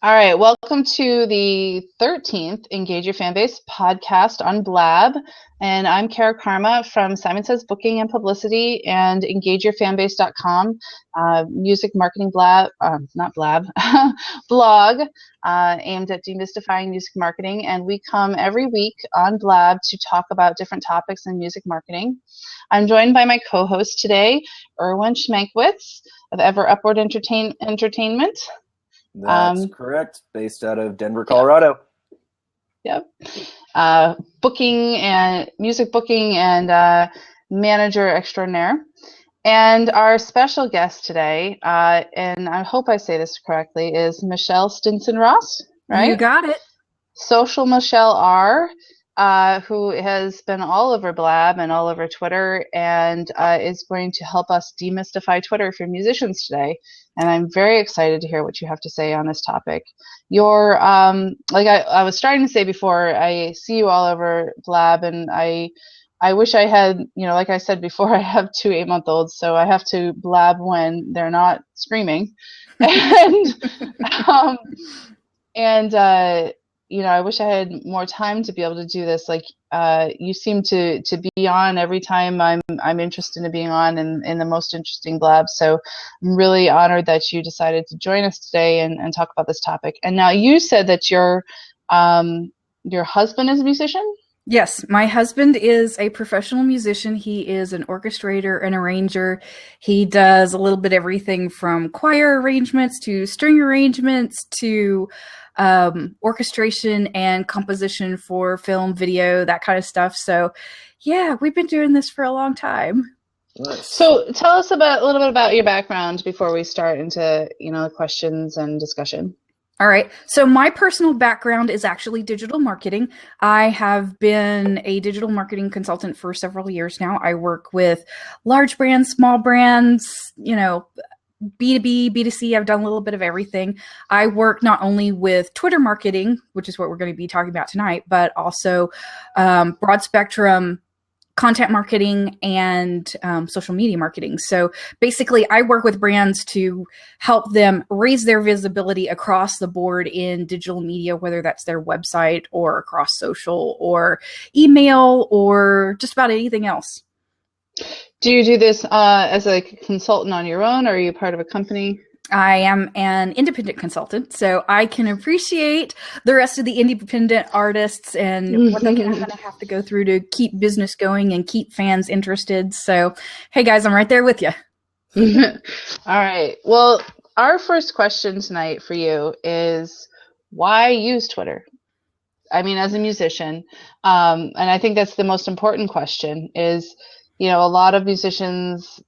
All right, welcome to the 13th Engage Your Fanbase podcast on Blab. And I'm Kara Karma from Simon Says Booking and Publicity and EngageYourFanbase.com, music marketing blog aimed at demystifying music marketing. And we come every week on Blab to talk about different topics in music marketing. I'm joined by my co-host today, Erwin Schmankwitz of Ever Upward Entertainment. That's correct. Based out of Denver, Colorado. Yep. Music booking and manager extraordinaire. And our special guest today, and I hope I say this correctly, is Michelle Stinson-Ross, right? You got it. Social Michelle R., who has been all over Blab and all over Twitter and is going to help us demystify Twitter for musicians today. And I'm very excited to hear what you have to say on this topic. You're, like I was starting to say before, I see you all over Blab, and I wish I had, like I said before, I have two 8-month-olds, so I have to blab when they're not screaming. I wish I had more time to be able to do this. Like, you seem to be on every time I'm interested in being on in the most interesting blabs. So I'm really honored that you decided to join us today and talk about this topic. And now you said that your husband is a musician? Yes, my husband is a professional musician. He is an orchestrator and arranger. He does a little bit everything from choir arrangements to string arrangements to orchestration and composition for film, video, that kind of stuff. So yeah, we've been doing this for a long time. Nice. So tell us a little bit about your background before we start into, questions and discussion. All right. So my personal background is actually digital marketing. I have been a digital marketing consultant for several years now. I work with large brands, small brands, B2B, B2C. I've done a little bit of everything. I work not only with Twitter marketing, which is what we're going to be talking about tonight, but also broad spectrum content marketing and social media marketing. So basically, I work with brands to help them raise their visibility across the board in digital media, whether that's their website or across social or email or just about anything else. Do you do this as a consultant on your own, or are you part of a company? I am an independent consultant, so I can appreciate the rest of the independent artists and what they kind of have to go through to keep business going and keep fans interested. So, hey guys, I'm right there with you. All right. Well, our first question tonight for you is, why use Twitter? I mean, as a musician, and I think that's the most important question is, a lot of musicians,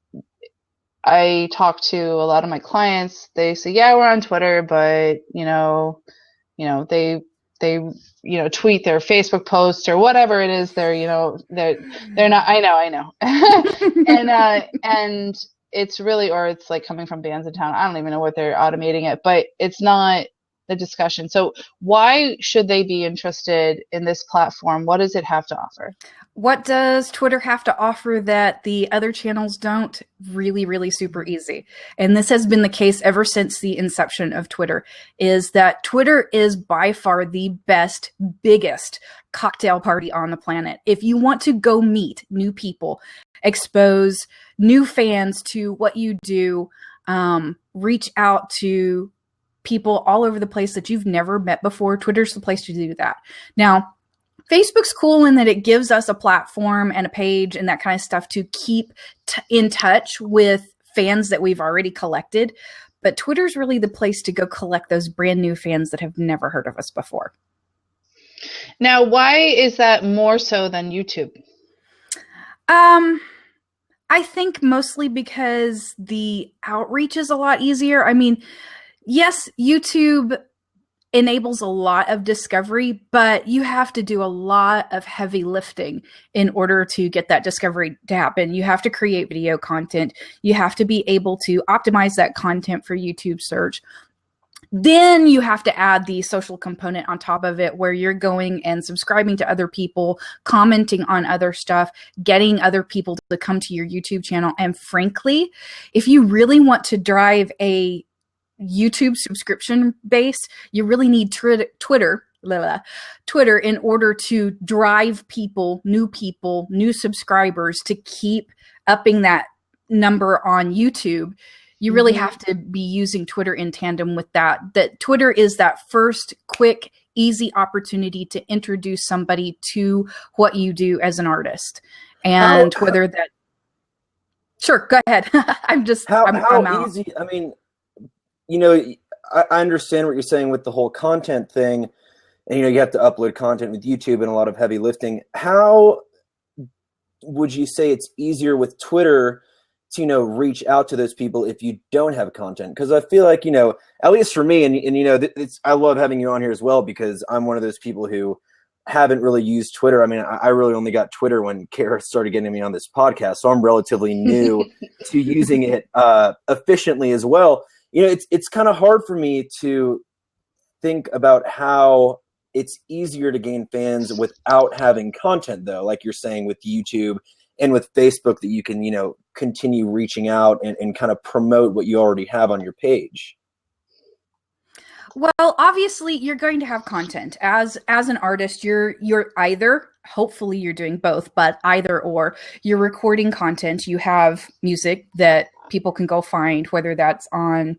I talk to a lot of my clients, they say, yeah, we're on Twitter, but, they tweet their Facebook posts or whatever it is. They're not, I know. And it's really, or it's like coming from bands in town. I don't even know what they're automating it, but it's not the discussion. So why should they be interested in this platform? What does it have to offer? What does Twitter have to offer that the other channels don't? Really, really super easy. And this has been the case ever since the inception of Twitter, is that Twitter is by far the best, biggest cocktail party on the planet. If you want to go meet new people, expose new fans to what you do, reach out to people all over the place that you've never met before, Twitter's the place to do that. Now, Facebook's cool in that it gives us a platform and a page and that kind of stuff to keep in touch with fans that we've already collected. But Twitter's really the place to go collect those brand new fans that have never heard of us before. Now, why is that more so than YouTube? I think mostly because the outreach is a lot easier. I mean, yes, YouTube enables a lot of discovery, but you have to do a lot of heavy lifting in order to get that discovery to happen. You have to create video content. You have to be able to optimize that content for YouTube search. Then you have to add the social component on top of it, where you're going and subscribing to other people, commenting on other stuff, getting other people to come to your YouTube channel. And frankly, if you really want to drive a YouTube subscription base, you really need Twitter in order to drive new subscribers to keep upping that number on YouTube. You really have to be using Twitter in tandem with that. That Twitter is that first quick, easy opportunity to introduce somebody to what you do as an artist. And whether that... Sure, go ahead. I'm out. Easy? I mean, you know, I understand what you're saying with the whole content thing. And, you know, you have to upload content with YouTube and a lot of heavy lifting. How would you say it's easier with Twitter to, you know, reach out to those people if you don't have content? Because I feel like, you know, at least for me, and you know, I love having you on here as well, because I'm one of those people who haven't really used Twitter. I mean, I really only got Twitter when Kara started getting me on this podcast, so I'm relatively new to using it efficiently as well. You know, it's kind of hard for me to think about how it's easier to gain fans without having content, though, like you're saying with YouTube and with Facebook, that you can, you know, continue reaching out and kind of promote what you already have on your page. Well, obviously you're going to have content as an artist. You're either, hopefully you're doing both, but either or, you're recording content. You have music that people can go find, whether that's on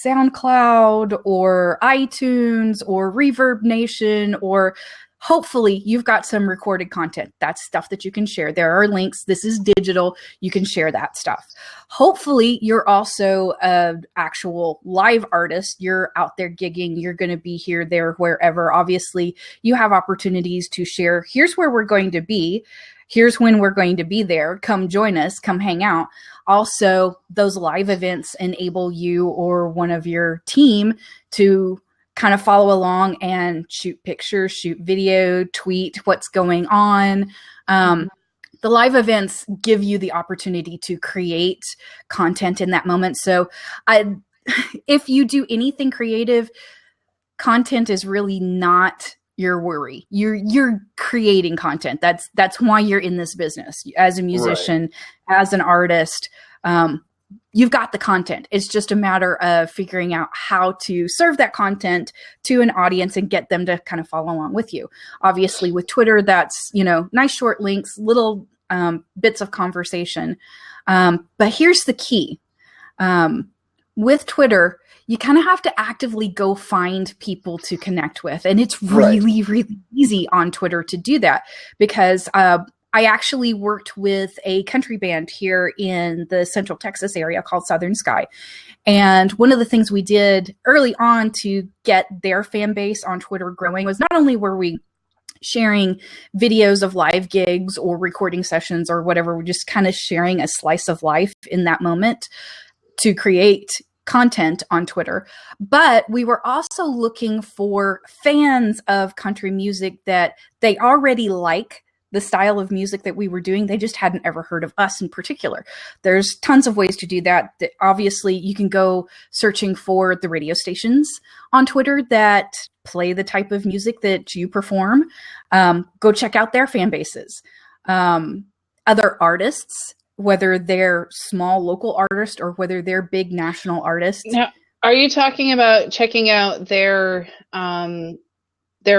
SoundCloud or iTunes or Reverb Nation, or hopefully you've got some recorded content. That's stuff that you can share. There are links. This is digital. You can share that stuff. Hopefully you're also an actual live artist. You're out there gigging. You're going to be here, there, wherever. Obviously you have opportunities to share. Here's where we're going to be. Here's when we're going to be there. Come join us. Come hang out. Also, those live events enable you or one of your team to kind of follow along and shoot pictures, shoot video, tweet what's going on. The live events give you the opportunity to create content in that moment. So if you do anything creative, content is really not your worry. You're creating content. That's why you're in this business. As a musician, right, as an artist, you've got the content. It's just a matter of figuring out how to serve that content to an audience and get them to kind of follow along with you. Obviously with Twitter, that's, you know, nice short links, little bits of conversation. But here's the key. With Twitter, you kind of have to actively go find people to connect with. And it's really, really easy on Twitter to do that, because I actually worked with a country band here in the Central Texas area called Southern Sky. And one of the things we did early on to get their fan base on Twitter growing was not only were we sharing videos of live gigs or recording sessions or whatever, we're just kind of sharing a slice of life in that moment to create content on Twitter. But we were also looking for fans of country music that they already like the style of music that we were doing. They just hadn't ever heard of us in particular. There's tons of ways to do that. Obviously, you can go searching for the radio stations on Twitter that play the type of music that you perform. Go check out their fan bases. Other artists, whether they're small local artists or whether they're big national artists. Now, are you talking about checking out their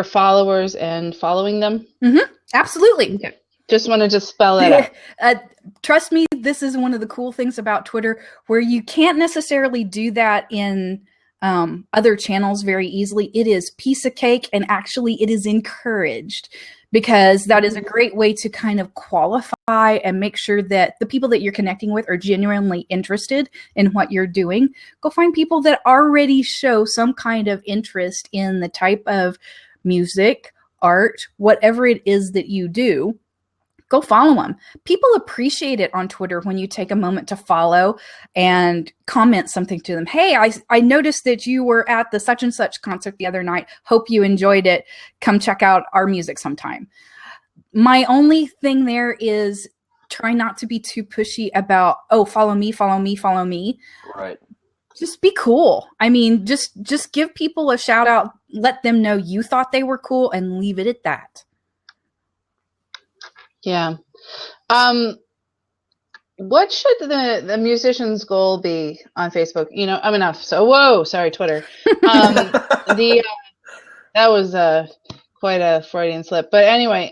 followers and following them? Mm-hmm. Absolutely. Okay. Just wanted to spell it out. Trust me, this is one of the cool things about Twitter, where you can't necessarily do that in other channels very easily. It is piece of cake, and actually it is encouraged, because that is a great way to kind of qualify and make sure that the people that you're connecting with are genuinely interested in what you're doing. Go find people that already show some kind of interest in the type of music, art, whatever it is that you do. Go follow them. People appreciate it on Twitter when you take a moment to follow and comment something to them. Hey, I noticed that you were at the such and such concert the other night. Hope you enjoyed it. Come check out our music sometime. My only thing there is try not to be too pushy about, oh, follow me, follow me, follow me. Right. Just be cool. I mean, just give people a shout out. Let them know you thought they were cool, and leave it at that. Yeah. What should the musician's goal be on Facebook? You know, I'm enough. So, whoa, sorry, Twitter. The That was quite a Freudian slip. But anyway,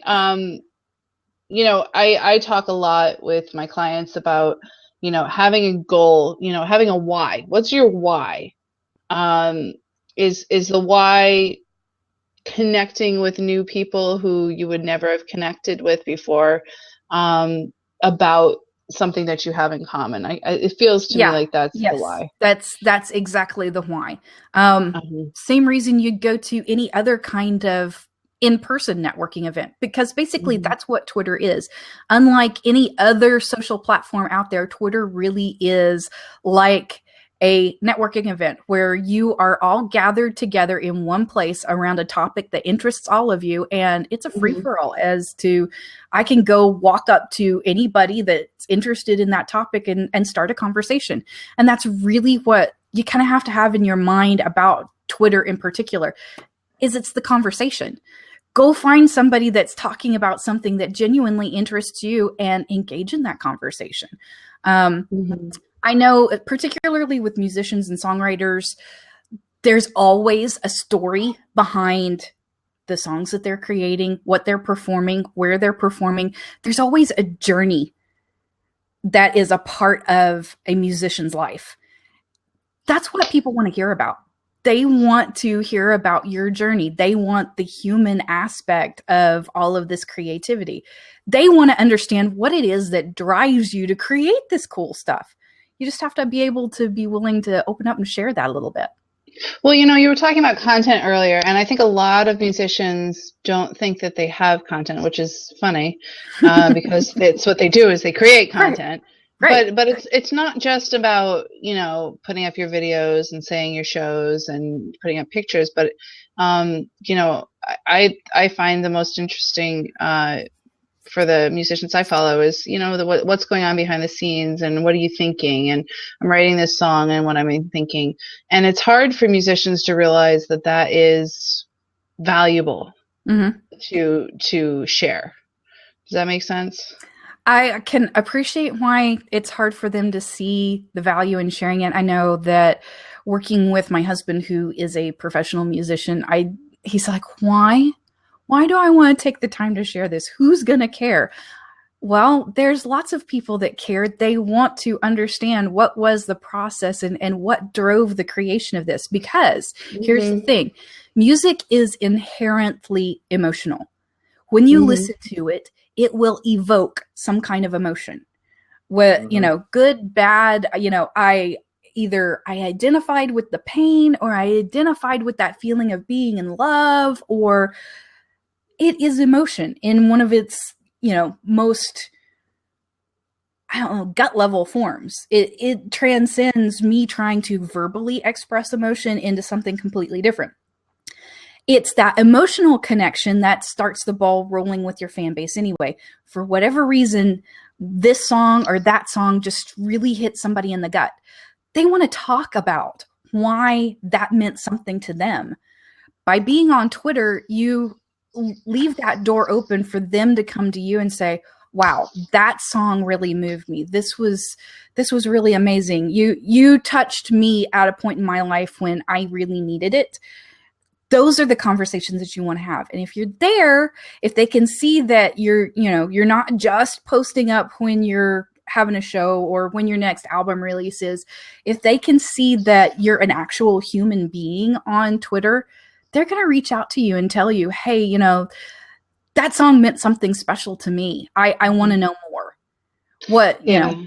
you know, I talk a lot with my clients about, you know, having a goal, you know, having a why. What's your why? Um, is the why connecting with new people who you would never have connected with before, about something that you have in common? It feels to me Yeah. like that's the Yes. why. That's exactly the why. Um, Mhm. Same reason you'd go to any other kind of in-person networking event, because basically Mhm. that's what Twitter is. Unlike any other social platform out there, Twitter really is like a networking event where you are all gathered together in one place around a topic that interests all of you, and it's a Mhm. free-for-all as to I can go walk up to anybody that's interested in that topic and start a conversation. And that's really what you kind of have to have in your mind about Twitter in particular, is it's the conversation. Go find somebody that's talking about something that genuinely interests you and engage in that conversation. Um, Mhm. I know, particularly with musicians and songwriters, there's always a story behind the songs that they're creating, what they're performing, where they're performing. There's always a journey that is a part of a musician's life. That's what people want to hear about. They want to hear about your journey. They want the human aspect of all of this creativity. They want to understand what it is that drives you to create this cool stuff. You just have to be able to be willing to open up and share that a little bit. Well, you know, you were talking about content earlier, and I think a lot of musicians don't think that they have content, which is funny, because it's what they do is they create Right, content. right. But it's not just about, you know, putting up your videos and saying your shows and putting up pictures, but you know, I find the most interesting for the musicians I follow is, you know, what's going on behind the scenes and what are you thinking? And I'm writing this song and what I'm thinking. And it's hard for musicians to realize that that is valuable Mm-hmm. to share. Does that make sense? I can appreciate why it's hard for them to see the value in sharing it. I know that working with my husband, who is a professional musician, he's like, why? Why do I want to take the time to share this? Who's going to care? Well, there's lots of people that care. They want to understand what was the process and what drove the creation of this. Because here's the Mm-hmm. thing, music is inherently emotional. When you Mm-hmm. listen to it, it will evoke some kind of emotion. What, you Hmm. know, good, bad, you know, I identified with the pain, or I identified with that feeling of being in love, or it is emotion in one of its, you know, most, I don't know, gut level forms. It transcends me trying to verbally express emotion into something completely different. It's that emotional connection that starts the ball rolling with your fan base anyway. For whatever reason, this song or that song just really hit somebody in the gut. They want to talk about why that meant something to them. By being on Twitter, you leave that door open for them to come to you and say, wow, that song really moved me. This was really amazing. You touched me at a point in my life when I really needed it. Those are the conversations that you want to have. And if you're there, if they can see that you're not just posting up when you're having a show or when your next album releases, if they can see that you're an actual human being on Twitter, they're going to reach out to you and tell you, hey, you know, that song meant something special to me. I want to know more. What, you know, Yeah.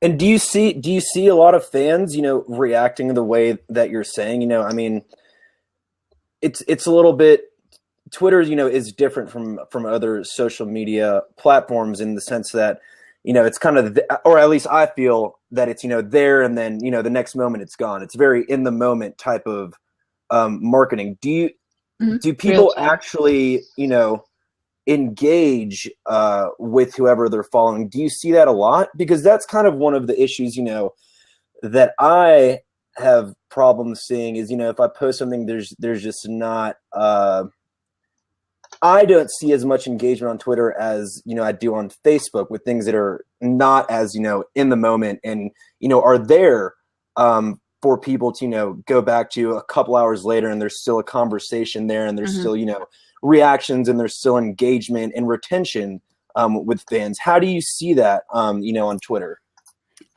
And do you see a lot of fans, reacting the way that you're saying? I mean, it's a little bit. Twitter, is different from other social media platforms in the sense that, it's kind of, or at least I feel that it's, there and then, the next moment it's gone. It's very in the moment type of marketing. mhm. Do Real people time. actually, engage with whoever they're following? Do you see that a lot? Because that's kind of one of the issues, that I have problems seeing is, if I post something, there's just not I don't see as much engagement on Twitter as, I do on Facebook with things that are not as, in the moment and, are there for people to, go back to a couple hours later and there's still a conversation there and there's still, reactions and there's still engagement and retention with fans. How do you see that, on Twitter?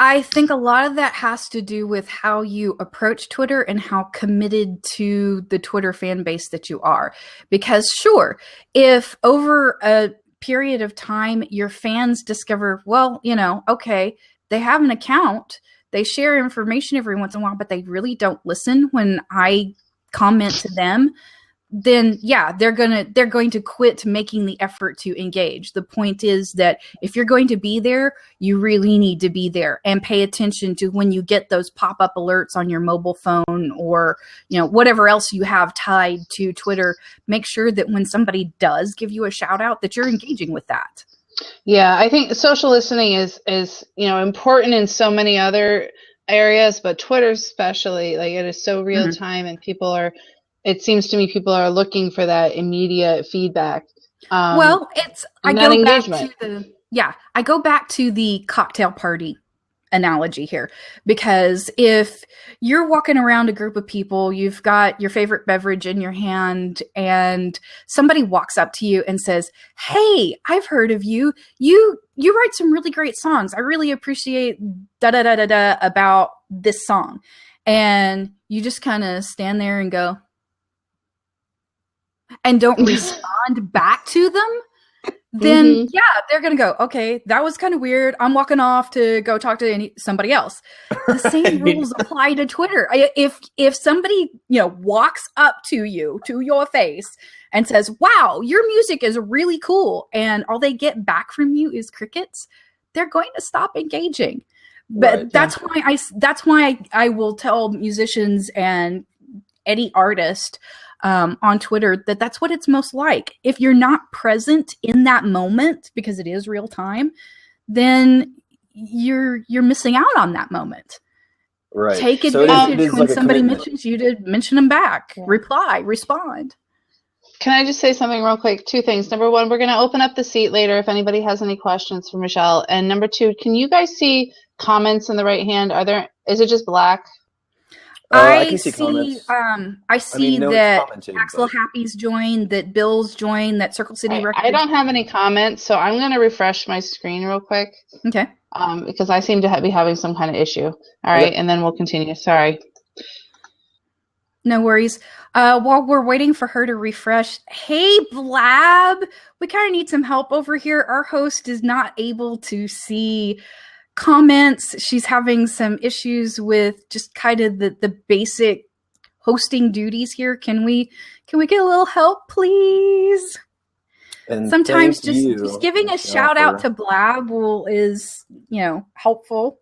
I think a lot of that has to do with how you approach Twitter and how committed to the Twitter fan base that you are. Because sure, if over a period of time your fans discover, well, okay, they have an account, they share information every once in a while, but they really don't listen when I comment to them, then yeah, they're going to quit making the effort to engage. The point is that if you're going to be there, you really need to be there and pay attention to when you get those pop-up alerts on your mobile phone or, whatever else you have tied to Twitter. Make sure that when somebody does give you a shout out that you're engaging with that. Yeah, I think social listening is important in so many other areas, but Twitter especially, like it is so real time and it seems to me people are looking for that immediate feedback. Well, I go back to the cocktail party analogy here, because if you're walking around a group of people, you've got your favorite beverage in your hand, and somebody walks up to you and says, "Hey, I've heard of you. You write some really great songs. I really appreciate da da da da da about this song," and you just kind of stand there and go, and don't respond back to them, then yeah, they're going to go, okay, that was kind of weird. I'm walking off to go talk to somebody else. The same rules apply to Twitter. If somebody, walks up to you, to your face and says, "Wow, your music is really cool," and all they get back from you is crickets, they're going to stop engaging. But right, that's why I will tell musicians and any artist on Twitter that's what it's most like. If you're not present in that moment, because it is real time, then you're missing out on that moment. Right. Take advantage when somebody mentions you to mention them back. Yeah. Reply, respond. Can I just say something real quick? Two things. Number one, we're going to open up the seat later if anybody has any questions for Michelle. And number two, can you guys see comments in the right hand? Is it just black? I can see comments. I see that Axel Happy's joined, that Bill's joined, that Circle City Records. I don't have any comments, so I'm going to refresh my screen real quick. Okay. Because I seem to be having some kind of issue. All right, and then we'll continue. Sorry. No worries. While we're waiting for her to refresh, hey, Blab, we kind of need some help over here. Our host is not able to see comments. She's having some issues with just kind of the basic hosting duties here. Can we get a little help, please? And sometimes just giving a shout out to Blab is helpful.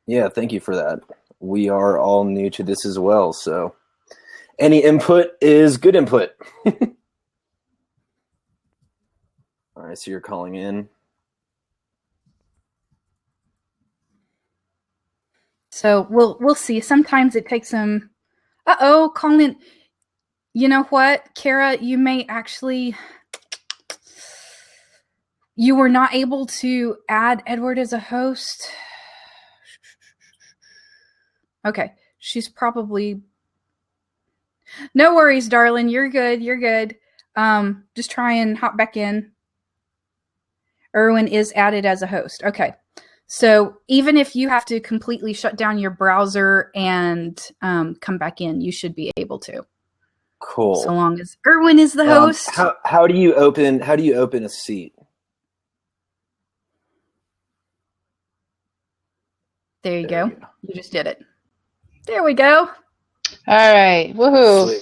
Yeah, thank you for that. We are all new to this as well, so any input is good input. All right, so you're calling in. So we'll see. Sometimes it takes some. Call in. You know what, Kara? You may actually. You were not able to add Edward as a host. Okay, she's probably. No worries, darling. You're good. You're good. Just try and hop back in. Erwin is added as a host. Okay. So even if you have to completely shut down your browser and come back in, you should be able to. Cool. So long as Erwin is the host. How do you open a seat? There you go. You just did it. There we go. All right. Woohoo.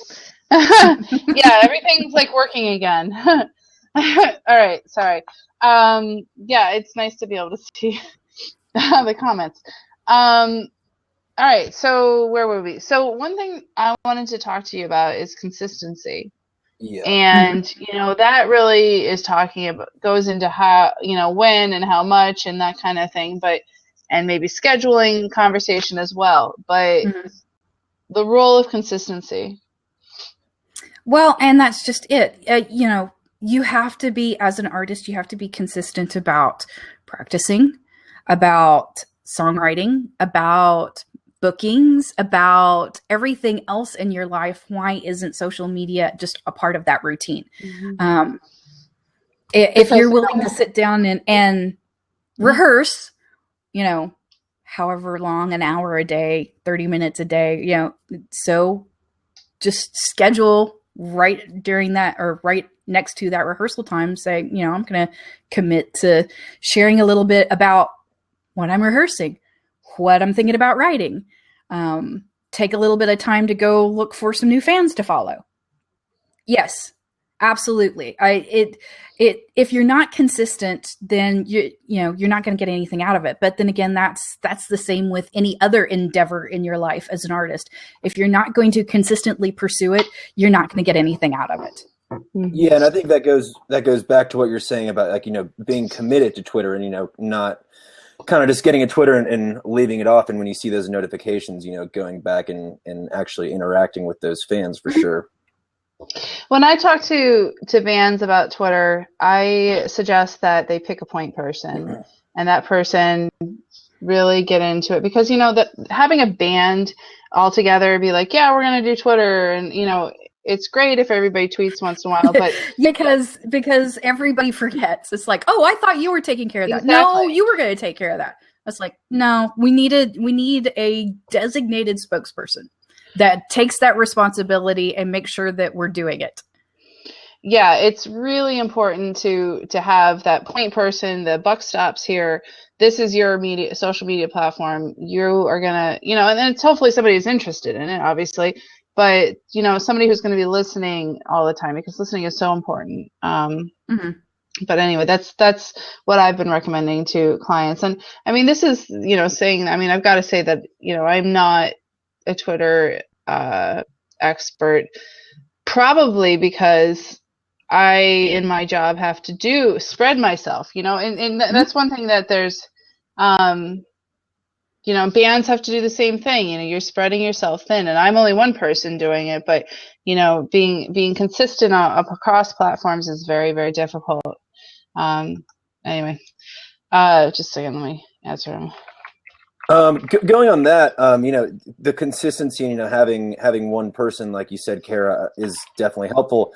Yeah, everything's like working again. All right. Sorry. Yeah, it's nice to be able to see the comments. All right. So where were we? So one thing I wanted to talk to you about is consistency. Yeah. And, that really is goes into how, when and how much and that kind of thing, and maybe scheduling conversation as well. But the role of consistency. Well, and that's just it. you have to be, as an artist, you have to be consistent about practicing, about songwriting, about bookings, about everything else in your life. Why isn't social media just a part of that routine? Mm-hmm. If you're willing to sit down and rehearse, however long, an hour a day, 30 minutes a day, so just schedule right during that or right next to that rehearsal time, say, I'm going to commit to sharing a little bit about what I'm rehearsing, what I'm thinking about writing. Take a little bit of time to go look for some new fans to follow. Yes, absolutely. If you're not consistent, then you're not going to get anything out of it. But then again, that's the same with any other endeavor in your life as an artist. If you're not going to consistently pursue it, you're not going to get anything out of it. Yeah, and I think that goes back to what you're saying about, like, being committed to Twitter and not kind of just getting a Twitter and leaving it off. And when you see those notifications, going back and actually interacting with those fans for sure. When I talk to bands about Twitter, I suggest that they pick a point person and that person really get into it, because that having a band all together be like, yeah, we're going to do Twitter, and it's great if everybody tweets once in a while, but because everybody forgets. It's like, oh, I thought you were taking care of that. Exactly. No, you were going to take care of that. It's like, no, we need a designated spokesperson that takes that responsibility and makes sure that we're doing it. Yeah, it's really important to have that point person. The buck stops here. This is your social media platform. You are gonna, and then it's hopefully somebody who's interested in it, obviously, but somebody who's going to be listening all the time, because listening is so important. But anyway, that's what I've been recommending to clients. And I mean, this is saying, I mean, I've got to say that I'm not a Twitter expert, probably because I, in my job, have to spread myself, and that's one thing that there's, bands have to do the same thing. You're spreading yourself thin, and I'm only one person doing it, but being consistent across platforms is very, very difficult. Anyway, just a second, let me answer them. Going on that, the consistency, having one person, like you said, Kara, is definitely helpful.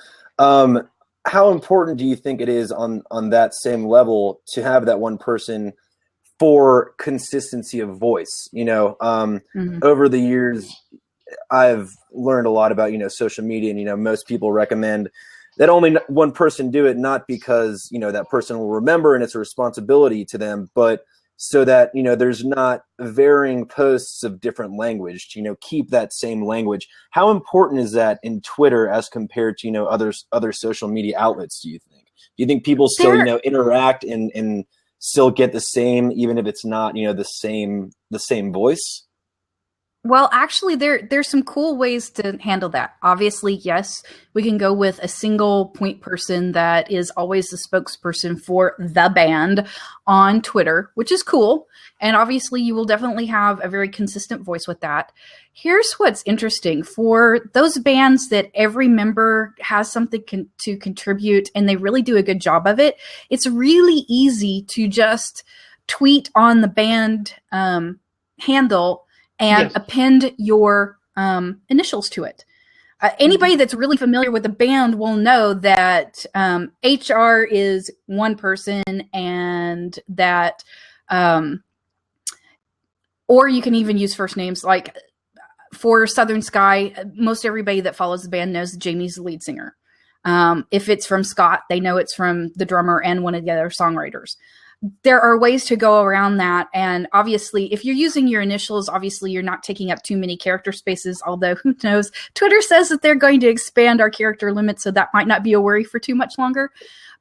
How important do you think it is on that same level to have that one person for consistency of voice? Over the years, I've learned a lot about, social media, and, most people recommend that only one person do it, not because, that person will remember and it's a responsibility to them, but so that, there's not varying posts of different language to, keep that same language. How important is that in Twitter as compared to, other social media outlets, do you think? Do you think people still, interact and still get the same, even if it's not, the same voice? Well, actually, there's some cool ways to handle that. Obviously, yes, we can go with a single point person that is always the spokesperson for the band on Twitter, which is cool. And obviously, you will definitely have a very consistent voice with that. Here's what's interesting. For those bands that every member has something to contribute and they really do a good job of it, it's really easy to just tweet on the band handle and append your initials to it. Anybody that's really familiar with the band will know that HR is one person, and that, or you can even use first names. Like for Southern Sky, most everybody that follows the band knows Jamie's the lead singer. If it's from Scott, they know it's from the drummer and one of the other songwriters. There are ways to go around that. And obviously, if you're using your initials, obviously you're not taking up too many character spaces, although who knows? Twitter says that they're going to expand our character limit, so that might not be a worry for too much longer.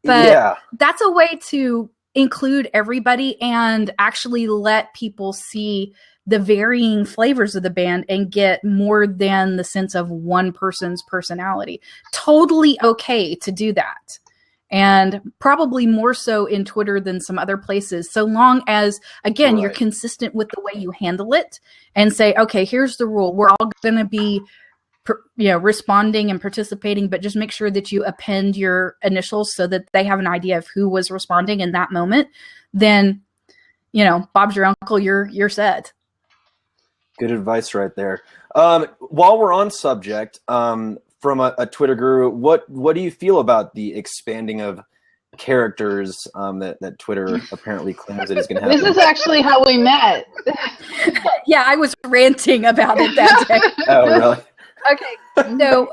But that's a way to include everybody and actually let people see the varying flavors of the band and get more than the sense of one person's personality. Totally okay to do that. And probably more so in Twitter than some other places, so long as, again, you're consistent with the way you handle it and say, okay, here's the rule. We're all going to be responding and participating, but just make sure that you append your initials so that they have an idea of who was responding in that moment. Then, Bob's your uncle, you're set. Good advice right there. While we're on subject, from a Twitter guru, what do you feel about the expanding of characters that Twitter apparently claims it is going to happen? This is actually how we met. Yeah, I was ranting about it that day. Oh, really? Okay, no,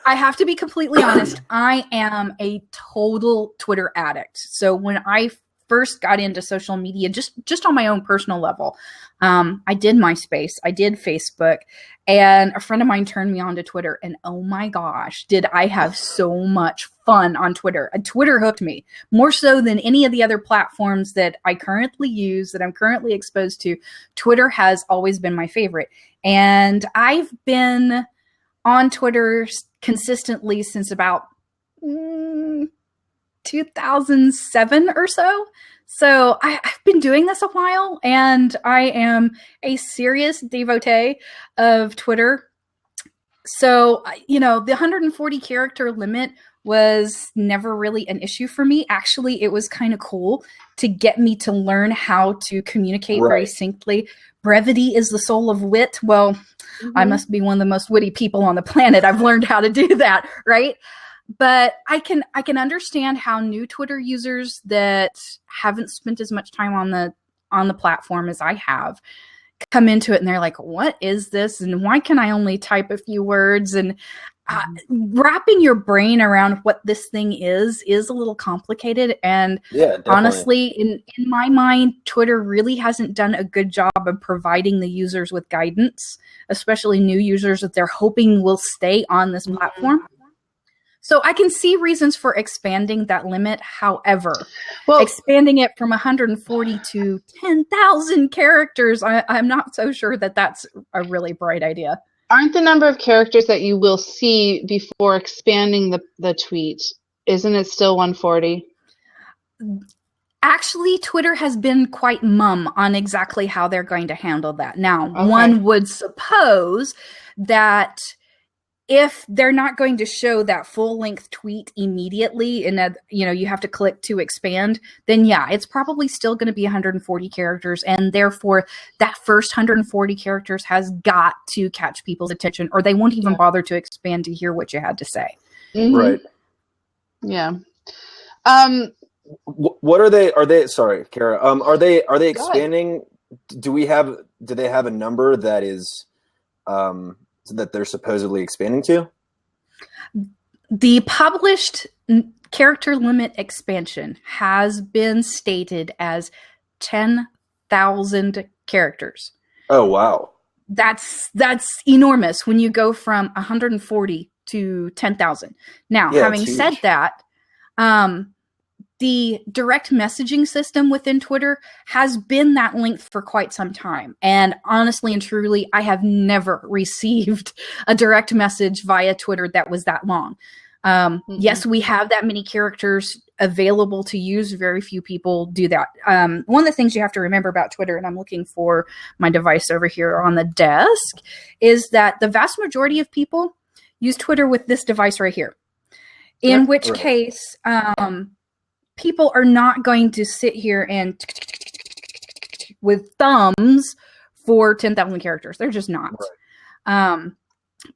I have to be completely honest. I am a total Twitter addict. So when I first got into social media, just on my own personal level, I did MySpace, I did Facebook, and a friend of mine turned me on to Twitter. And oh my gosh, did I have so much fun on Twitter. Twitter hooked me more so than any of the other platforms that I currently use, that I'm currently exposed to. Twitter has always been my favorite. And I've been on Twitter consistently since about 2007 or so. So I've been doing this a while, and I am a serious devotee of Twitter. So, the 140 character limit was never really an issue for me. Actually, it was kind of cool to get me to learn how to communicate very succinctly. Brevity is the soul of wit. Well, I must be one of the most witty people on the planet. I've learned how to do that, right? But I can understand how new Twitter users that haven't spent as much time on the platform as I have come into it, and they're like, what is this? And why can I only type a few words? And wrapping your brain around what this thing is a little complicated. And honestly, in my mind, Twitter really hasn't done a good job of providing the users with guidance, especially new users that they're hoping will stay on this platform. So I can see reasons for expanding that limit. However, expanding it from 140 to 10,000 characters, I'm not so sure that that's a really bright idea. Aren't the number of characters that you will see before expanding the tweet, isn't it still 140? Actually, Twitter has been quite mum on exactly how they're going to handle that. Now, one would suppose that if they're not going to show that full-length tweet immediately, and you have to click to expand, then it's probably still going to be 140 characters, and therefore that first 140 characters has got to catch people's attention, or they won't even bother to expand to hear what you had to say. Mm-hmm. Right. Yeah. What are they? Sorry, Kara. Are they expanding? Do they have a number that is that they're supposedly expanding to? The published character limit expansion has been stated as 10,000 characters. Oh, wow. That's enormous when you go from 140 to 10,000. Now, having said that, the direct messaging system within Twitter has been that length for quite some time. And honestly and truly, I have never received a direct message via Twitter that was that long. Yes, we have that many characters available to use. Very few people do that. One of the things you have to remember about Twitter, and I'm looking for my device over here on the desk, is that the vast majority of people use Twitter with this device right here. In which case, people are not going to sit here and with thumbs for 10,000 characters. They're just not. Right.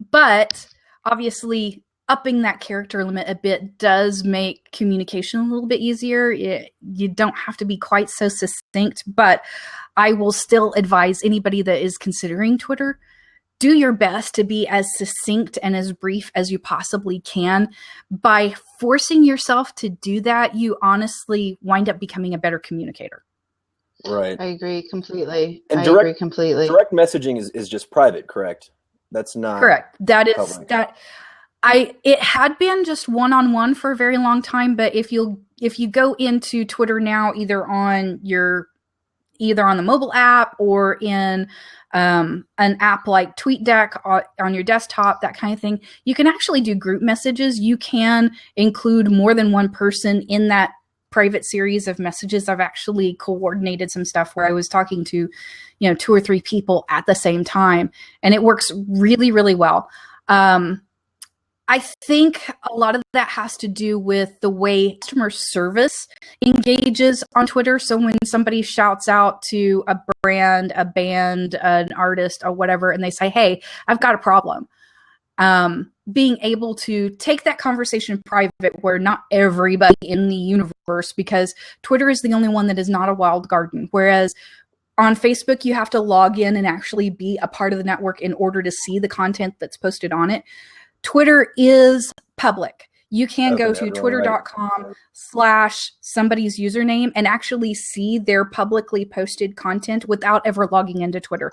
But obviously, upping that character limit a bit does make communication a little bit easier. You don't have to be quite so succinct, but I will still advise anybody that is considering Twitter, do your best to be as succinct and as brief as you possibly can. By forcing yourself to do that, you honestly wind up becoming a better communicator. Right. I agree completely. And I agree completely. Direct messaging is just private, correct? That's not correct. That is public. It had been just one-on-one for a very long time, but if you go into Twitter now, either on the mobile app or in an app like TweetDeck on your desktop, that kind of thing, you can actually do group messages. You can include more than one person in that private series of messages. I've actually coordinated some stuff where I was talking to, 2 or 3 people at the same time, and it works really, really well. I think a lot of that has to do with the way customer service engages on Twitter. So when somebody shouts out to a brand, a band, an artist, or whatever, and they say, hey, I've got a problem, being able to take that conversation private where not everybody in the universe, because Twitter is the only one that is not a walled garden. Whereas on Facebook, you have to log in and actually be a part of the network in order to see the content that's posted on it. Twitter is public. You can go to twitter.com/somebody's username and actually see their publicly posted content without ever logging into Twitter,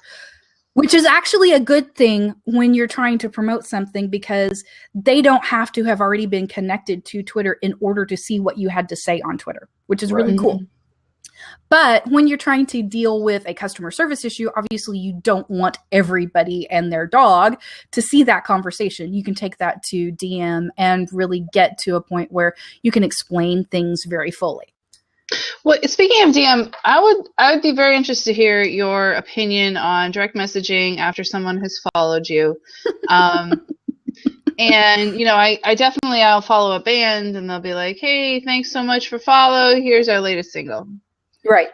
which is actually a good thing when you're trying to promote something, because they don't have to have already been connected to Twitter in order to see what you had to say on Twitter, which is really cool. But when you're trying to deal with a customer service issue, obviously you don't want everybody and their dog to see that conversation. You can take that to DM and really get to a point where you can explain things very fully. Well, speaking of DM, I would be very interested to hear your opinion on direct messaging after someone has followed you. And, I'll follow a band and they'll be like, hey, thanks so much for follow. Here's our latest single. Right.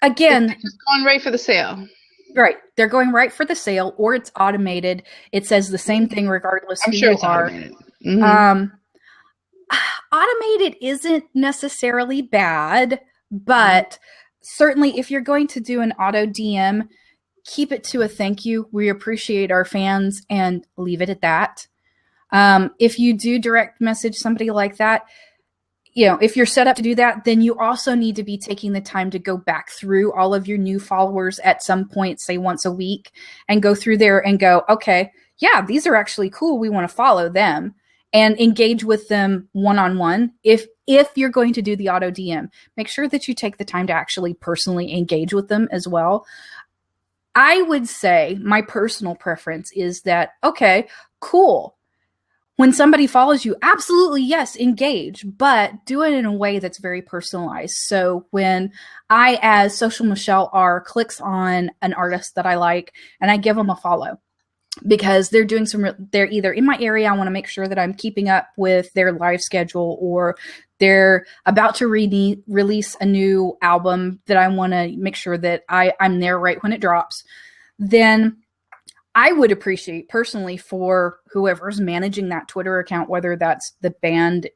Again, it's just going right for the sale. Right. They're going right for the sale, or it's automated. It says the same thing regardless I'm who sure you it's are. automated. Mm-hmm. Automated isn't necessarily bad, but certainly if you're going to do an auto DM, keep it to a thank you. We appreciate our fans, and leave it at that. If you do direct message somebody like that, if you're set up to do that, then you also need to be taking the time to go back through all of your new followers at some point, say once a week, and go through there and go, okay, yeah, these are actually cool. We want to follow them, and engage with them one-on-one. If you're going to do the auto DM, make sure that you take the time to actually personally engage with them as well. I would say my personal preference is that, okay, cool. When somebody follows you, absolutely, yes, engage, but do it in a way that's very personalized. So when I, as Social Michelle R, clicks on an artist that I like and I give them a follow, because they're doing they're either in my area, I want to make sure that I'm keeping up with their live schedule, or they're about to release a new album that I want to make sure that I'm there right when it drops, then I would appreciate personally for whoever's managing that Twitter account, whether that's the band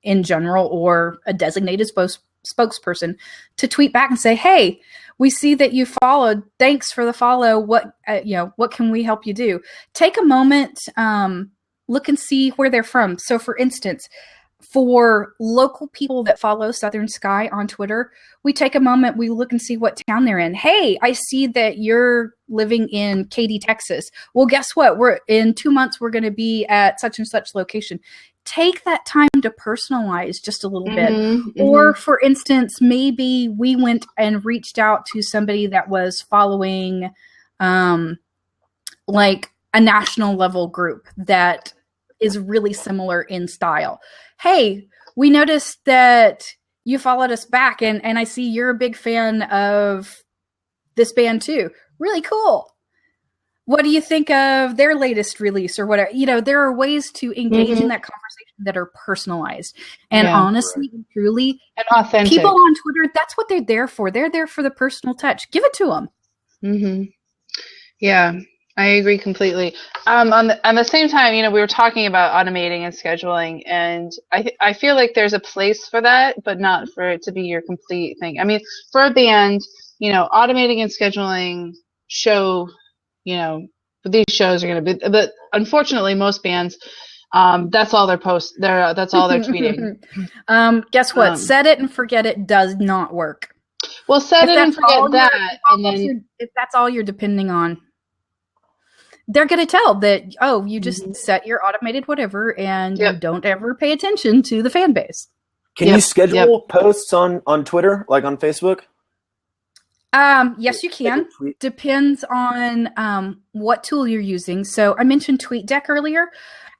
in general or a designated spokesperson, to tweet back and say, hey, we see that you followed. Thanks for the follow. What can we help you do? Take a moment, look and see where they're from. So for instance, for local people that follow Southern Sky on Twitter, we take a moment, we look and see what town they're in. Hey, I see that you're living in Katy, Texas. Well, guess what? In 2 months, we're going to be at such and such location. Take that time to personalize just a little bit. Or for instance, maybe we went and reached out to somebody that was following like a national level group that is really similar in style. Hey, we noticed that you followed us back, and I see you're a big fan of this band too. Really cool. What do you think of their latest release or whatever? There are ways to engage in that conversation that are personalized. And honestly, and truly, and authentic. People on Twitter, that's what they're there for. They're there for the personal touch. Give it to them. Mm-hmm. Yeah. I agree completely. On the same time, we were talking about automating and scheduling, and I feel like there's a place for that, but not for it to be your complete thing. I mean, for a band, automating and scheduling show, these shows are going to be, but unfortunately, most bands, that's all that's all they're tweeting. Guess what? Set it and forget it does not work. Well, set it and forget that, and then if that's all you're depending on, they're going to tell that, oh, you just set your automated whatever and you don't ever pay attention to the fan base. Can you schedule posts on Twitter, like on Facebook? Yes, you Like can. a tweet? Depends on what tool you're using. So I mentioned TweetDeck earlier.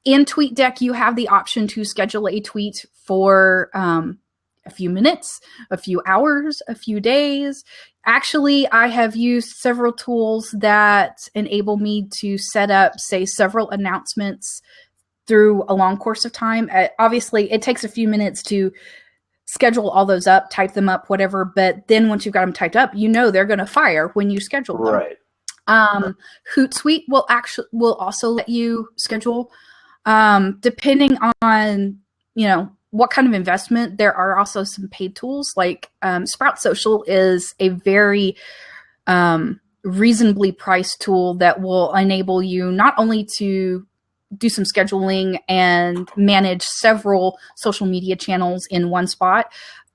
In TweetDeck, you have the option to schedule a tweet for a few minutes, a few hours, a few days. Actually, I have used several tools that enable me to set up, say, several announcements through a long course of time. Obviously, it takes a few minutes to schedule all those up, type them up, whatever. But then once you've got them typed up, you know they're going to fire when you schedule them. Right. Hootsuite will also let you schedule, depending on what kind of investment. There are also some paid tools like Sprout Social is a very reasonably priced tool that will enable you not only to do some scheduling and manage several social media channels in one spot,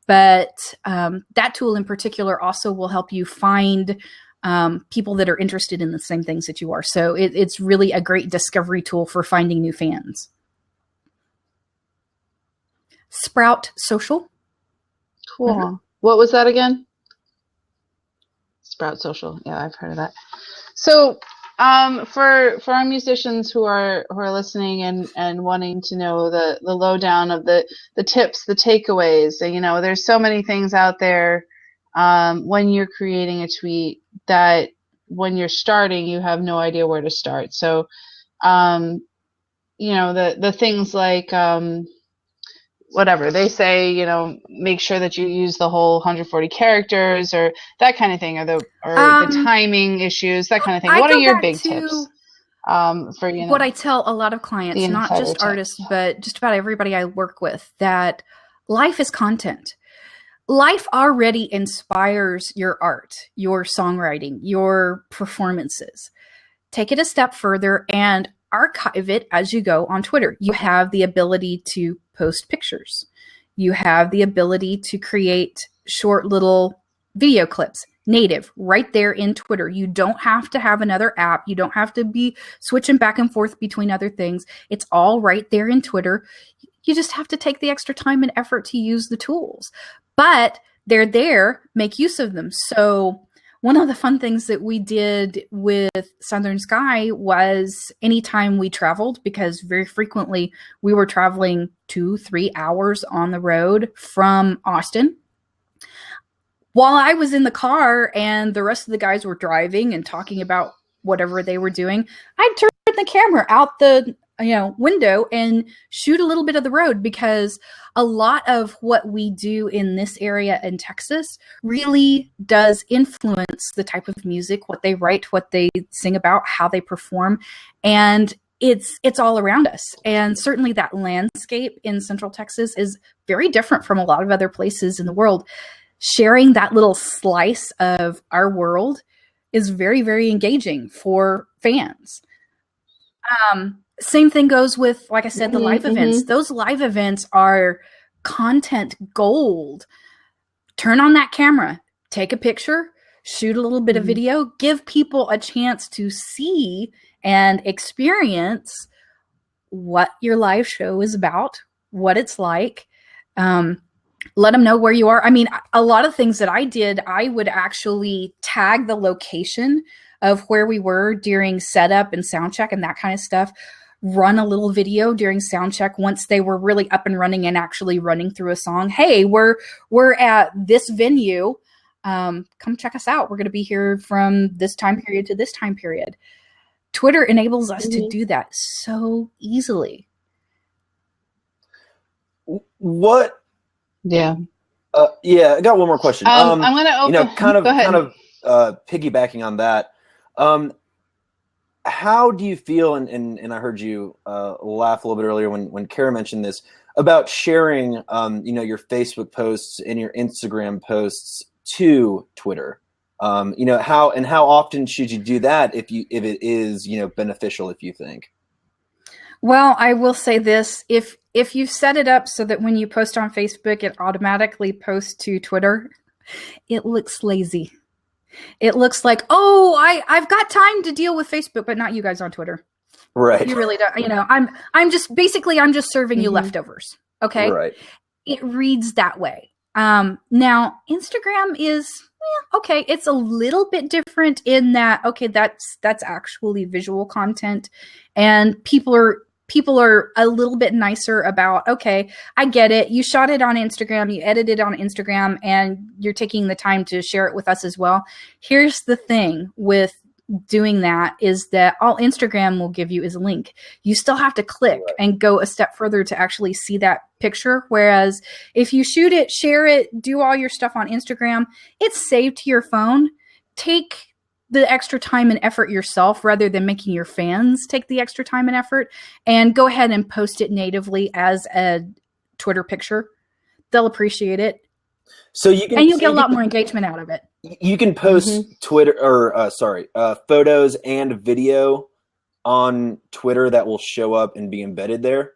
but that tool in particular also will help you find people that are interested in the same things that you are. So it's really a great discovery tool for finding new fans. Sprout Social. Cool. Mm-hmm. What was that again? Sprout Social. Yeah, I've heard of that. So for our musicians who are listening and wanting to know the lowdown of the tips, the takeaways, there's so many things out there when you're creating a tweet that when you're starting, you have no idea where to start. So, the things like whatever they say, make sure that you use the whole 140 characters or that kind of thing, or the timing issues, that kind of thing. What are your big tips for what I tell a lot of clients, not just tips. artists, but just about everybody I work with, that life is content. Life already inspires your art, your songwriting, your performances. Take it a step further and archive it as you go on Twitter. You have the ability to post pictures. You have the ability to create short little video clips, native, right there in Twitter. You don't have to have another app. You don't have to be switching back and forth between other things. It's all right there in Twitter. You just have to take the extra time and effort to use the tools. But they're there, make use of them. So one of the fun things that we did with Southern Sky was anytime we traveled, because very frequently we were traveling 2-3 hours on the road from Austin. While I was in the car and the rest of the guys were driving and talking about whatever they were doing, I'd turn the camera out the window and shoot a little bit of the road, because a lot of what we do in this area in Texas really does influence the type of music, what they write, what they sing about, how they perform. And it's all around us. And certainly that landscape in Central Texas is very different from a lot of other places in the world. Sharing that little slice of our world is very, very engaging for fans. Same thing goes with, like I said, the live events. Those live events are content gold. Turn on that camera, take a picture, shoot a little bit of video, give people a chance to see and experience what your live show is about, what it's like. Let them know where you are. I mean, a lot of things that I did, I would actually tag the location of where we were during setup and sound check and that kind of stuff. Run a little video during sound check once they were really up and running and actually running through a song. Hey, we're at this venue. Come check us out. We're going to be here from this time period to this time period. Twitter enables us to do that so easily. What? Yeah. I got one more question. I'm going to open. Kind of piggybacking on that. How do you feel, and I heard you laugh a little bit earlier when Kara mentioned this, about sharing your Facebook posts and your Instagram posts to Twitter? How often should you do that if it is beneficial, if you think? Well, I will say this, if you set it up so that when you post on Facebook it automatically posts to Twitter, it looks lazy. It looks like, I've got time to deal with Facebook, but not you guys on Twitter. Right. You really don't. I'm just serving you leftovers. Okay. Right. It reads that way. Now Instagram is okay. It's a little bit different in that, okay, that's actually visual content, and people are a little bit nicer about, okay, I get it. You shot it on Instagram, you edited on Instagram, and you're taking the time to share it with us as well. Here's the thing with doing that is that all Instagram will give you is a link. You still have to click and go a step further to actually see that picture. Whereas if you shoot it, share it, do all your stuff on Instagram, it's saved to your phone. Take the extra time and effort yourself rather than making your fans take the extra time and effort, and go ahead and post it natively as a Twitter picture. They'll appreciate it. So you can, and you'll get a lot more engagement out of it. You can post photos and video on Twitter that will show up and be embedded there.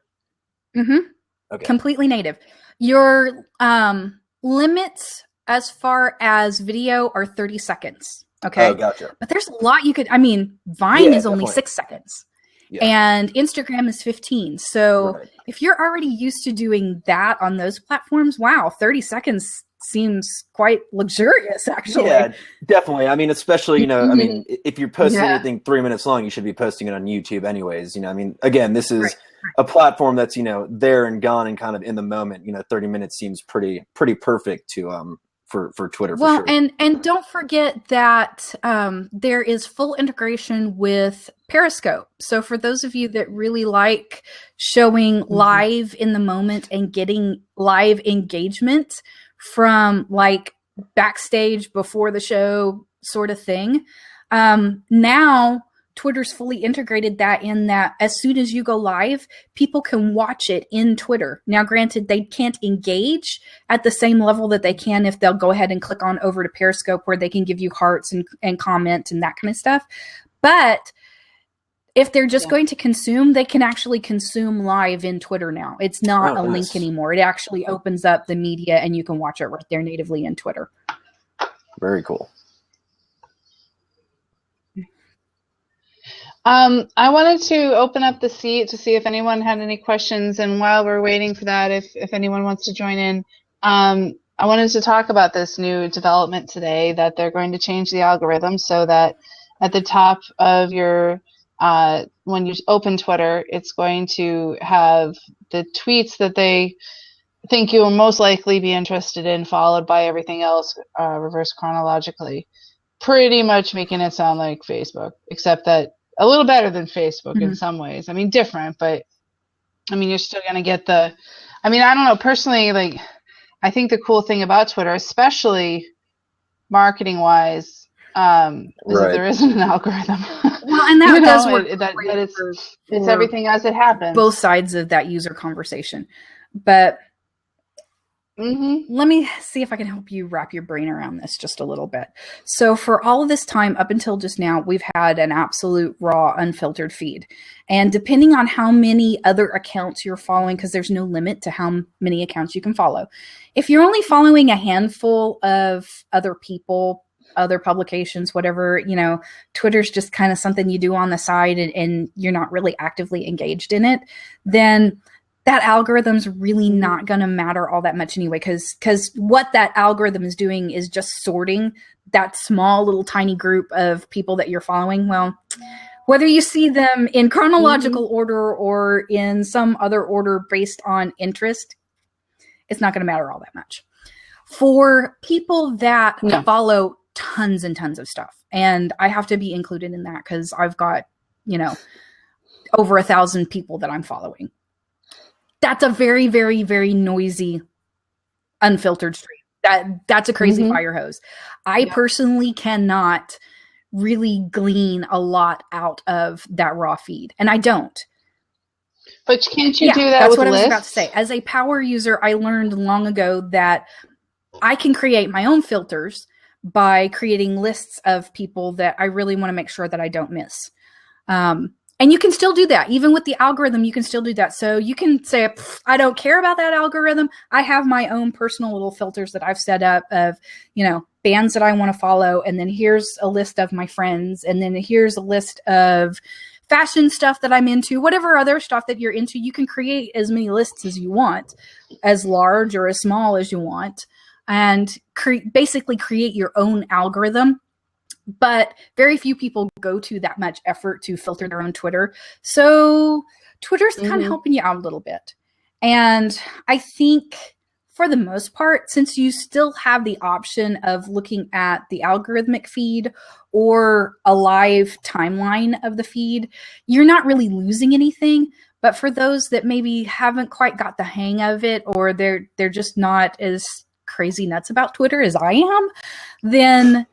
Okay. Completely native. Your limits as far as video are 30 seconds. Okay. Oh, gotcha. But there's a lot you could, Vine is only 6 seconds. Yeah. And Instagram is 15. So if you're already used to doing that on those platforms, wow, 30 seconds seems quite luxurious, actually. Yeah, definitely. Especially, if you're posting anything 3 minutes long, you should be posting it on YouTube anyways. Again, this is a platform that's, there and gone and kind of in the moment. 30 minutes seems pretty perfect to for Twitter. Well, for sure. and don't forget that there is full integration with Periscope. So for those of you that really like showing live in the moment and getting live engagement from like backstage before the show sort of thing, now Twitter's fully integrated that in that as soon as you go live, people can watch it in Twitter. Now, granted, they can't engage at the same level that they can if they'll go ahead and click on over to Periscope, where they can give you hearts and comment and that kind of stuff. But if they're just going to consume, they can actually consume live in Twitter now. It's not a link anymore. It actually opens up the media and you can watch it right there natively in Twitter. Very cool. I wanted to open up the seat to see if anyone had any questions, and while we're waiting for that, if anyone wants to join in, I wanted to talk about this new development today, that they're going to change the algorithm so that at the top of your when you open Twitter, it's going to have the tweets that they think you will most likely be interested in, followed by everything else reverse chronologically, pretty much making it sound like Facebook, except that a little better than Facebook in some ways. Different, but you're still going to get the, I don't know, personally, like, I think the cool thing about Twitter, especially marketing wise, is that there isn't an algorithm. Well, and that does work. That it's everything as it happens. Both sides of that user conversation. But let me see if I can help you wrap your brain around this just a little bit. So for all of this time up until just now, we've had an absolute raw, unfiltered feed. And depending on how many other accounts you're following, because there's no limit to how many accounts you can follow. If you're only following a handful of other people, other publications, whatever, Twitter's just kind of something you do on the side and you're not really actively engaged in it, then that algorithm's really not going to matter all that much anyway, because what that algorithm is doing is just sorting that small little tiny group of people that you're following. Well, whether you see them in chronological order or in some other order based on interest, it's not going to matter all that much. For people that follow tons and tons of stuff, and I have to be included in that because I've got, over 1,000 people that I'm following. That's a very, very, very noisy, unfiltered stream. That's a crazy fire hose. I personally cannot really glean a lot out of that raw feed, and I don't. But can't you do that that's with what lists? I was about to say. As a power user, I learned long ago that I can create my own filters by creating lists of people that I really want to make sure that I don't miss. And you can still do that. Even with the algorithm, you can still do that. So you can say, I don't care about that algorithm. I have my own personal little filters that I've set up of, bands that I want to follow. And then here's a list of my friends. And then here's a list of fashion stuff that I'm into, whatever other stuff that you're into. You can create as many lists as you want, as large or as small as you want. and basically create your own algorithm. But very few people go to that much effort to filter their own Twitter. So Twitter's kind of helping you out a little bit. And I think for the most part, since you still have the option of looking at the algorithmic feed or a live timeline of the feed, you're not really losing anything. But for those that maybe haven't quite got the hang of it, or they're just not as crazy nuts about Twitter as I am, then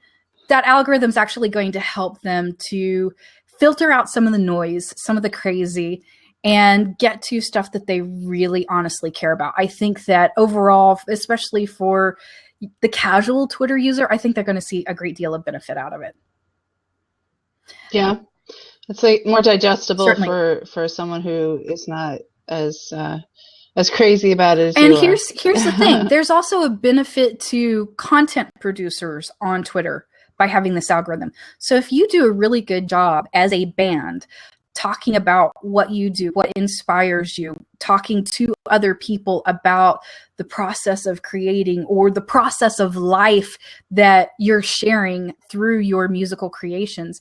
that algorithm is actually going to help them to filter out some of the noise, some of the crazy, and get to stuff that they really honestly care about. I think that overall, especially for the casual Twitter user, I think they're going to see a great deal of benefit out of it. Yeah. It's like more digestible Certainly. for someone who is not as crazy about it as and you here's are. the thing. There's also a benefit to content producers on Twitter by having this algorithm. So if you do a really good job as a band talking about what you do, what inspires you, talking to other people about the process of creating or the process of life that you're sharing through your musical creations,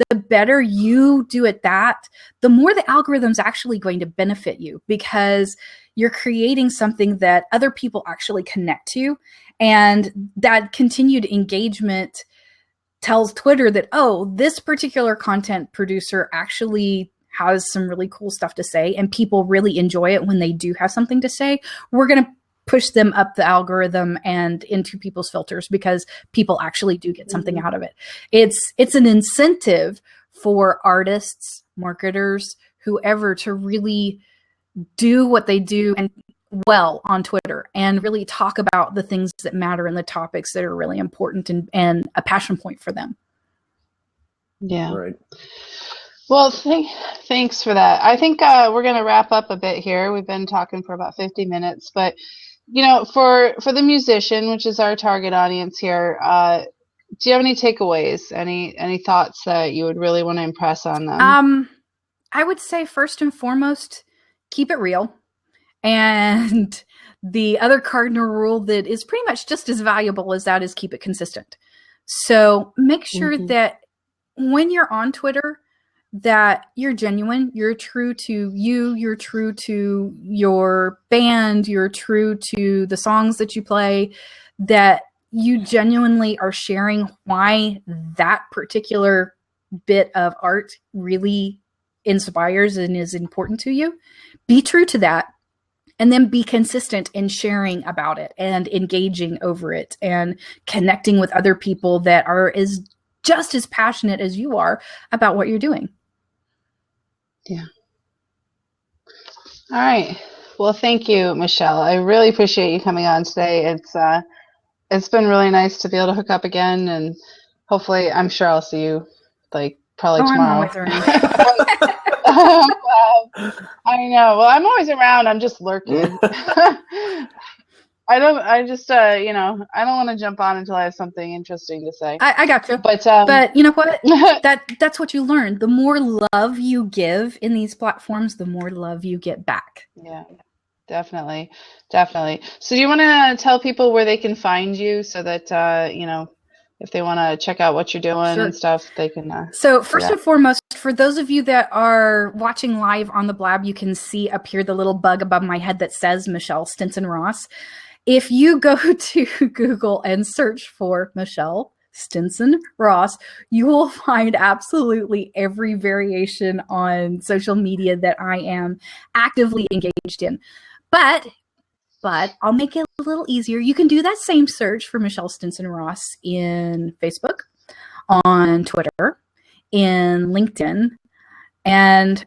the better you do at that, the more the algorithm's actually going to benefit you, because you're creating something that other people actually connect to, and that continued engagement tells Twitter that, oh, this particular content producer actually has some really cool stuff to say, and people really enjoy it when they do have something to say. We're going to push them up the algorithm and into people's filters because people actually do get something out of it. It's an incentive for artists, marketers, whoever, to really do what they do and well on Twitter and really talk about the things that matter and the topics that are really important and a passion point for them. Yeah. Right. Well, thanks for that. I think we're going to wrap up a bit here. We've been talking for about 50 minutes, but for the musician, which is our target audience here, do you have any takeaways? Any thoughts that you would really want to impress on them? I would say first and foremost, keep it real. And the other cardinal rule that is pretty much just as valuable as that is keep it consistent. So make sure that when you're on Twitter, that you're genuine, you're true to you, you're true to your band, you're true to the songs that you play, that you genuinely are sharing why that particular bit of art really inspires and is important to you. Be true to that. And then be consistent in sharing about it and engaging over it and connecting with other people that are just as passionate as you are about what you're doing. Yeah. All right. Well, thank you, Michelle. I really appreciate you coming on today. It's been really nice to be able to hook up again, and hopefully, I'm sure I'll see you probably tomorrow. I'm always around. I know. Well, I'm always around. I'm just lurking. I don't want to jump on until I have something interesting to say. I got you. But you know what? That's what you learn. The more love you give in these platforms, the more love you get back. Yeah, definitely. So do you want to tell people where they can find you so that, if they want to check out what you're doing and stuff, they can. So first and foremost, for those of you that are watching live on the Blab, you can see up here the little bug above my head that says Michelle Stinson Ross. If you go to Google and search for Michelle Stinson Ross, you will find absolutely every variation on social media that I am actively engaged in. But I'll make it a little easier. You can do that same search for Michelle Stinson Ross in Facebook, on Twitter, in LinkedIn, and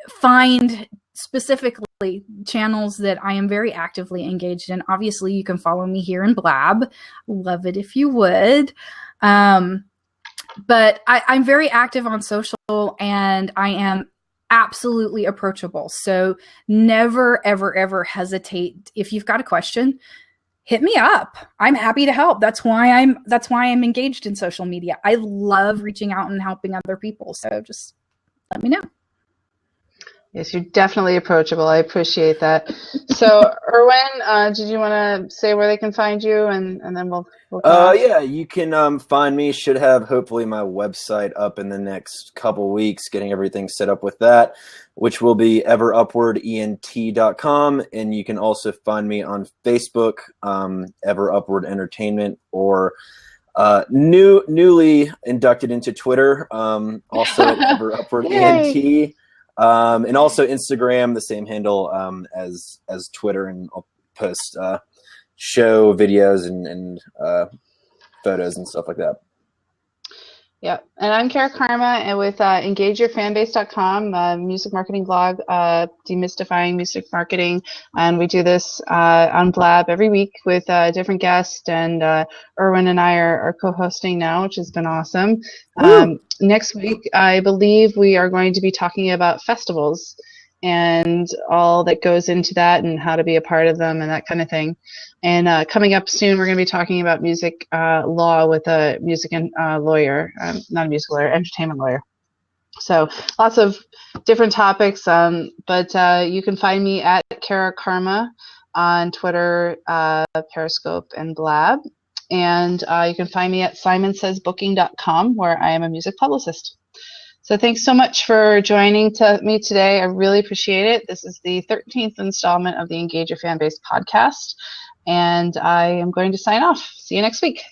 find specifically channels that I am very actively engaged in. Obviously, you can follow me here in Blab. Love it if you would. But I'm very active on social, and I am absolutely approachable. So never, ever, ever hesitate. If you've got a question, hit me up. I'm happy to help. That's why I'm engaged in social media. I love reaching out and helping other people. So just let me know. Yes, you're definitely approachable. I appreciate that. So, Erwin, did you want to say where they can find you, and then we'll come off? Yeah, you can find me. Should have hopefully my website up in the next couple weeks, getting everything set up with that, which will be everupwardent.com. And you can also find me on Facebook, Ever Upward Entertainment, or newly inducted into Twitter, also at Ever Upward ENT. And also Instagram, the same handle as Twitter, and I'll post show videos and photos and stuff like that. Yep. And I'm Kara Karma, and with engageyourfanbase.com, music marketing blog, demystifying music marketing. And we do this on Blab every week with different guests. And Erwin and I are co-hosting now, which has been awesome. Next week, I believe we are going to be talking about festivals and all that goes into that, and how to be a part of them and that kind of thing. And coming up soon, we're going to be talking about music law with a music lawyer, not a music lawyer, entertainment lawyer. So lots of different topics, but you can find me at Kara Karma on Twitter, Periscope, and Blab. And you can find me at simonssaysbooking.com, where I am a music publicist. So thanks so much for joining me today. I really appreciate it. This is the 13th installment of the Engage Your Fanbase podcast, and I am going to sign off. See you next week.